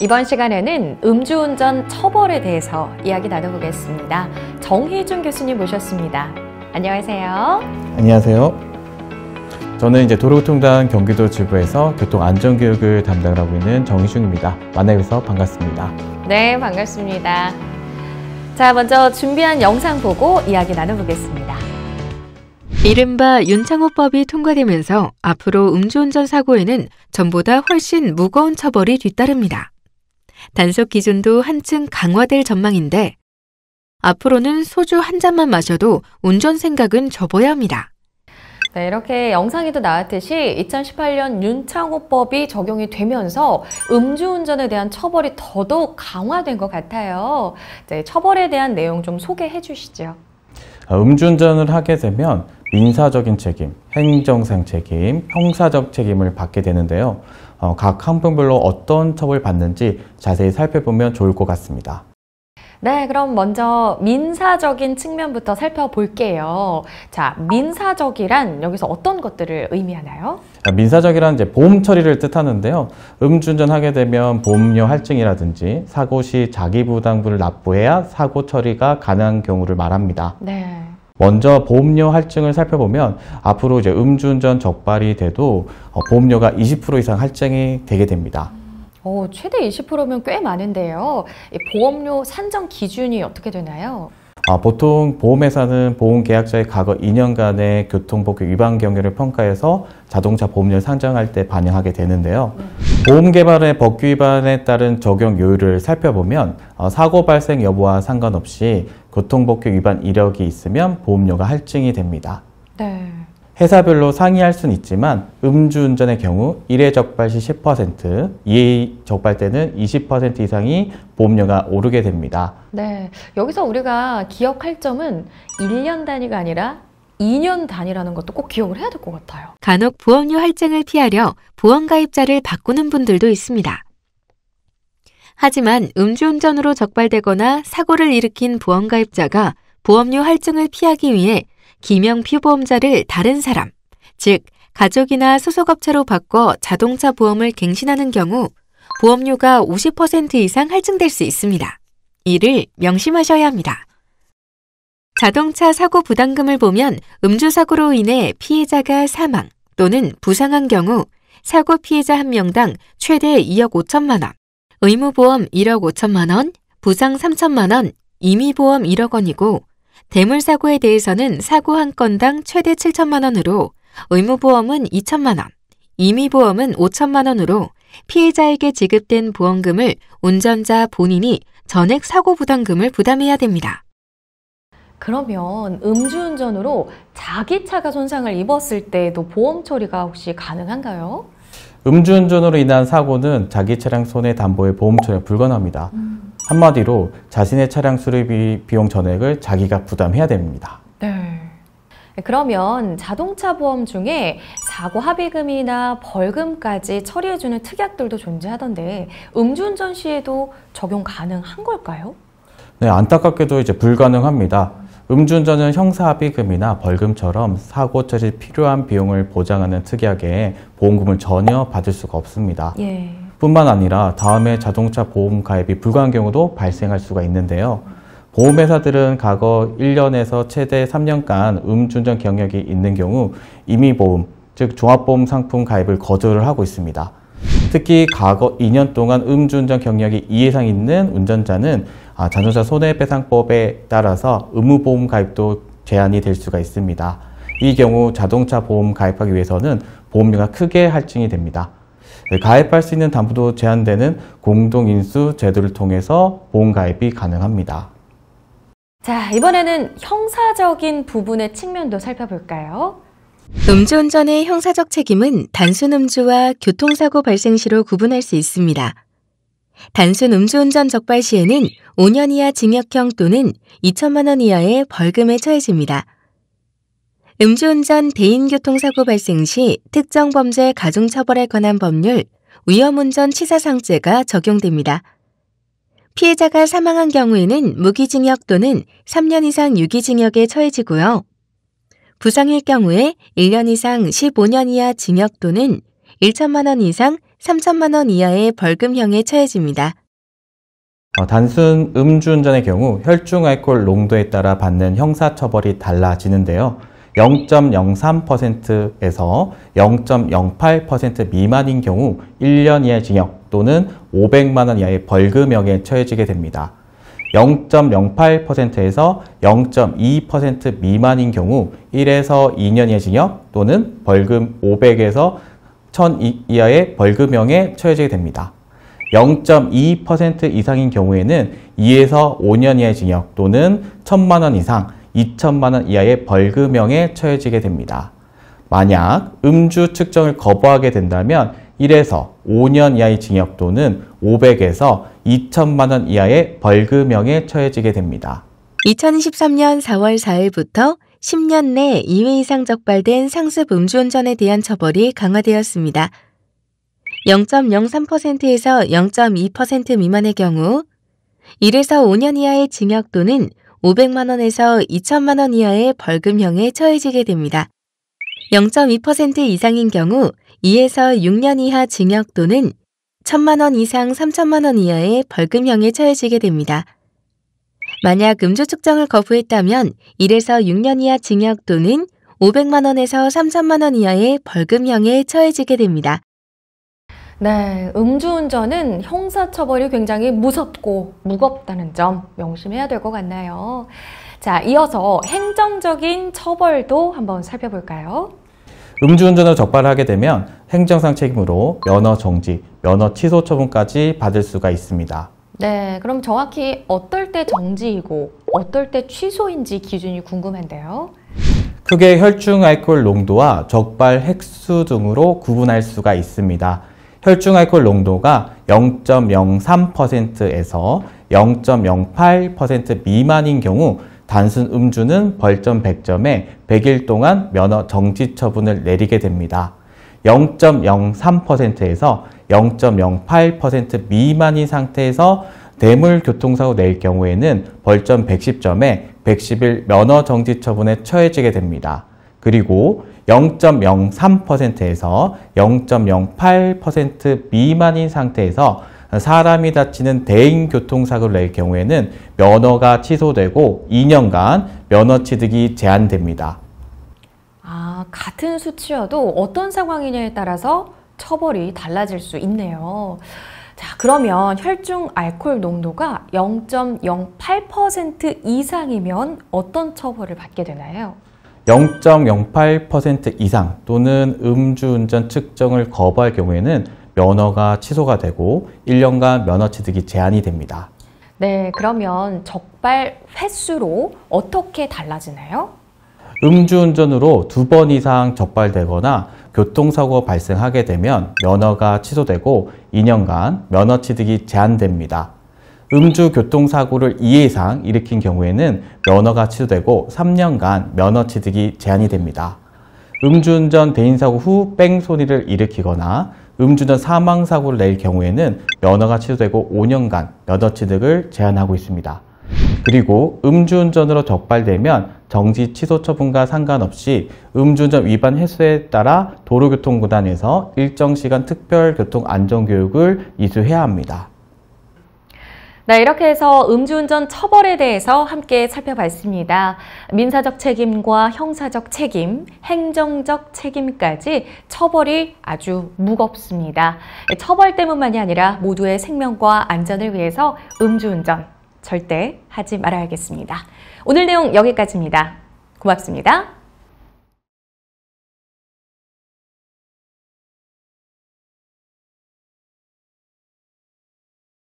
이번 시간에는 음주운전 처벌에 대해서 이야기 나눠보겠습니다. 정희준 교수님 모셨습니다. 안녕하세요. 안녕하세요. 저는 이제 도로교통단 경기도 지부에서 교통안전교육을 담당을 하고 있는 정희준입니다. 만나뵈서 반갑습니다. 네, 반갑습니다. 자, 먼저 준비한 영상 보고 이야기 나눠보겠습니다. 이른바 윤창호법이 통과되면서 앞으로 음주운전 사고에는 전보다 훨씬 무거운 처벌이 뒤따릅니다. 단속 기준도 한층 강화될 전망인데 앞으로는 소주 한 잔만 마셔도 운전 생각은 접어야 합니다. 네, 이렇게 영상에도 나왔듯이 2018년 윤창호법이 적용이 되면서 음주운전에 대한 처벌이 더더욱 강화된 것 같아요. 네, 처벌에 대한 내용 좀 소개해 주시죠. 음주운전을 하게 되면 민사적인 책임, 행정상 책임, 형사적 책임을 받게 되는데요. 각 항목별로 어떤 처벌을 받는지 자세히 살펴보면 좋을 것 같습니다. 네, 그럼 먼저 민사적인 측면부터 살펴볼게요. 자, 민사적이란 여기서 어떤 것들을 의미하나요? 민사적이란 이제 보험 처리를 뜻하는데요. 음주운전 하게 되면 보험료 할증이라든지 사고 시 자기부담금을 납부해야 사고 처리가 가능한 경우를 말합니다. 네. 먼저 보험료 할증을 살펴보면 앞으로 이제 음주운전 적발이 돼도 보험료가 20% 이상 할증이 되게 됩니다. 최대 20%면 꽤 많은데요. 이 보험료 산정 기준이 어떻게 되나요? 보통 보험회사는 보험계약자의 과거 2년간의 교통법규 위반 경위를 평가해서 자동차 보험료를 산정할 때 반영하게 되는데요. 보험 개발의 법규 위반에 따른 적용 요율을 살펴보면 사고 발생 여부와 상관없이 교통법규 위반 이력이 있으면 보험료가 할증이 됩니다. 네. 회사별로 상이할 수는 있지만 음주운전의 경우 1회 적발 시 10%, 2회 적발 때는 20% 이상이 보험료가 오르게 됩니다. 네, 여기서 우리가 기억할 점은 1년 단위가 아니라 2년 단위라는 것도 꼭 기억을 해야 될 것 같아요. 간혹 보험료 할증을 피하려 보험가입자를 바꾸는 분들도 있습니다. 하지만 음주운전으로 적발되거나 사고를 일으킨 보험가입자가 보험료 할증을 피하기 위해 기명 피보험자를 다른 사람, 즉 가족이나 소속업체로 바꿔 자동차 보험을 갱신하는 경우 보험료가 50% 이상 할증될 수 있습니다. 이를 명심하셔야 합니다. 자동차 사고 부담금을 보면 음주사고로 인해 피해자가 사망 또는 부상한 경우 사고 피해자 한 명당 최대 2억 5천만 원, 의무보험 1억 5천만 원, 부상 3천만 원, 임의보험 1억 원이고 대물사고에 대해서는 사고 한 건당 최대 7천만 원으로 의무보험은 2천만 원, 임의보험은 5천만 원으로 피해자에게 지급된 보험금을 운전자 본인이 전액 사고 부담금을 부담해야 됩니다. 그러면 음주운전으로 자기 차가 손상을 입었을 때도 보험 처리가 혹시 가능한가요? 음주운전으로 인한 사고는 자기 차량 손해담보의 보험 처리가 불가능합니다. 한마디로 자신의 차량 수리비 비용 전액을 자기가 부담해야 됩니다. 네. 그러면 자동차 보험 중에 사고 합의금이나 벌금까지 처리해주는 특약들도 존재하던데 음주운전 시에도 적용 가능한 걸까요? 네, 안타깝게도 이제 불가능합니다. 음주운전은 형사합의금이나 벌금처럼 사고 처리 필요한 비용을 보장하는 특약에 보험금을 전혀 받을 수가 없습니다. 예. 뿐만 아니라 다음에 자동차 보험 가입이 불가한 경우도 발생할 수가 있는데요. 보험회사들은 과거 1년에서 최대 3년간 음주운전 경력이 있는 경우 임의보험, 즉 종합보험 상품 가입을 거절을 하고 있습니다. 특히 과거 2년 동안 음주운전 경력이 2 이상 있는 운전자는 자동차 손해배상법에 따라서 의무보험 가입도 제한이 될 수가 있습니다. 이 경우 자동차 보험 가입하기 위해서는 보험료가 크게 할증이 됩니다. 가입할 수 있는 담보도 제한되는 공동인수 제도를 통해서 보험 가입이 가능합니다. 자, 이번에는 형사적인 부분의 측면도 살펴볼까요? 음주운전의 형사적 책임은 단순 음주와 교통사고 발생 시로 구분할 수 있습니다. 단순 음주운전 적발 시에는 5년 이하 징역형 또는 2천만 원 이하의 벌금에 처해집니다. 음주운전 대인교통사고 발생 시 특정 범죄 가중처벌에 관한 법률 위험운전 치사상죄가 적용됩니다. 피해자가 사망한 경우에는 무기징역 또는 3년 이상 유기징역에 처해지고요. 부상일 경우에 1년 이상 15년 이하 징역 또는 1천만 원 이상 3천만 원 이하의 벌금형에 처해집니다. 단순 음주운전의 경우 혈중 알코올 농도에 따라 받는 형사처벌이 달라지는데요. 0.03%에서 0.08% 미만인 경우 1년 이하의 징역 또는 500만 원 이하의 벌금형에 처해지게 됩니다. 0.08%에서 0.2% 미만인 경우 1에서 2년 이하의 징역 또는 벌금 500에서 1000 이하의 벌금형에 처해지게 됩니다. 0.2% 이상인 경우에는 2에서 5년 이하의 징역 또는 1000만 원 이상 2천만 원 이하의 벌금형에 처해지게 됩니다. 만약 음주 측정을 거부하게 된다면 1에서 5년 이하의 징역 또는 500에서 2천만 원 이하의 벌금형에 처해지게 됩니다. 2023년 4월 4일부터 10년 내 2회 이상 적발된 상습 음주운전에 대한 처벌이 강화되었습니다. 0.03%에서 0.2% 미만의 경우 1에서 5년 이하의 징역 또는 500만 원에서 2천만 원 이하의 벌금형에 처해지게 됩니다. 0.2% 이상인 경우 2에서 6년 이하 징역 또는 1천만 원 이상 3천만 원 이하의 벌금형에 처해지게 됩니다. 만약 음주 측정을 거부했다면 1에서 6년 이하 징역 또는 500만 원에서 3천만 원 이하의 벌금형에 처해지게 됩니다. 네, 음주운전은 형사처벌이 굉장히 무섭고 무겁다는 점 명심해야 될 것 같나요? 자, 이어서 행정적인 처벌도 한번 살펴볼까요? 음주운전으로 적발하게 되면 행정상 책임으로 면허 정지, 면허 취소 처분까지 받을 수가 있습니다. 네, 그럼 정확히 어떨 때 정지이고 어떨 때 취소인지 기준이 궁금한데요. 크게 혈중 알코올 농도와 적발 횟수 등으로 구분할 수가 있습니다. 혈중 알코올 농도가 0.03%에서 0.08% 미만인 경우 단순 음주는 벌점 100점에 100일 동안 면허 정지 처분을 내리게 됩니다. 0.03%에서 0.08% 미만인 상태에서 뇌물 교통사고 낼 경우에는 벌점 110점에 110일 면허 정지 처분에 처해지게 됩니다. 그리고 0.03%에서 0.08% 미만인 상태에서 사람이 다치는 대인교통사고를 낼 경우에는 면허가 취소되고 2년간 면허 취득이 제한됩니다. 같은 수치여도 어떤 상황이냐에 따라서 처벌이 달라질 수 있네요. 자, 그러면 혈중 알코올 농도가 0.08% 이상이면 어떤 처벌을 받게 되나요? 0.08% 이상 또는 음주운전 측정을 거부할 경우에는 면허가 취소가 되고 1년간 면허 취득이 제한이 됩니다. 네, 그러면 적발 횟수로 어떻게 달라지나요? 음주운전으로 2번 이상 적발되거나 교통사고가 발생하게 되면 면허가 취소되고 2년간 면허 취득이 제한됩니다. 음주 교통사고를 2회 이상 일으킨 경우에는 면허가 취소되고 3년간 면허 취득이 제한이 됩니다. 음주운전 대인사고 후 뺑소니를 일으키거나 음주운전 사망사고를 낼 경우에는 면허가 취소되고 5년간 면허 취득을 제한하고 있습니다. 그리고 음주운전으로 적발되면 정지 취소 처분과 상관없이 음주운전 위반 횟수에 따라 도로교통구단에서 일정 시간 특별교통안전교육을 이수해야 합니다. 네, 이렇게 해서 음주운전 처벌에 대해서 함께 살펴봤습니다. 민사적 책임과 형사적 책임, 행정적 책임까지 처벌이 아주 무겁습니다. 처벌 때문만이 아니라 모두의 생명과 안전을 위해서 음주운전 절대 하지 말아야겠습니다. 오늘 내용 여기까지입니다. 고맙습니다.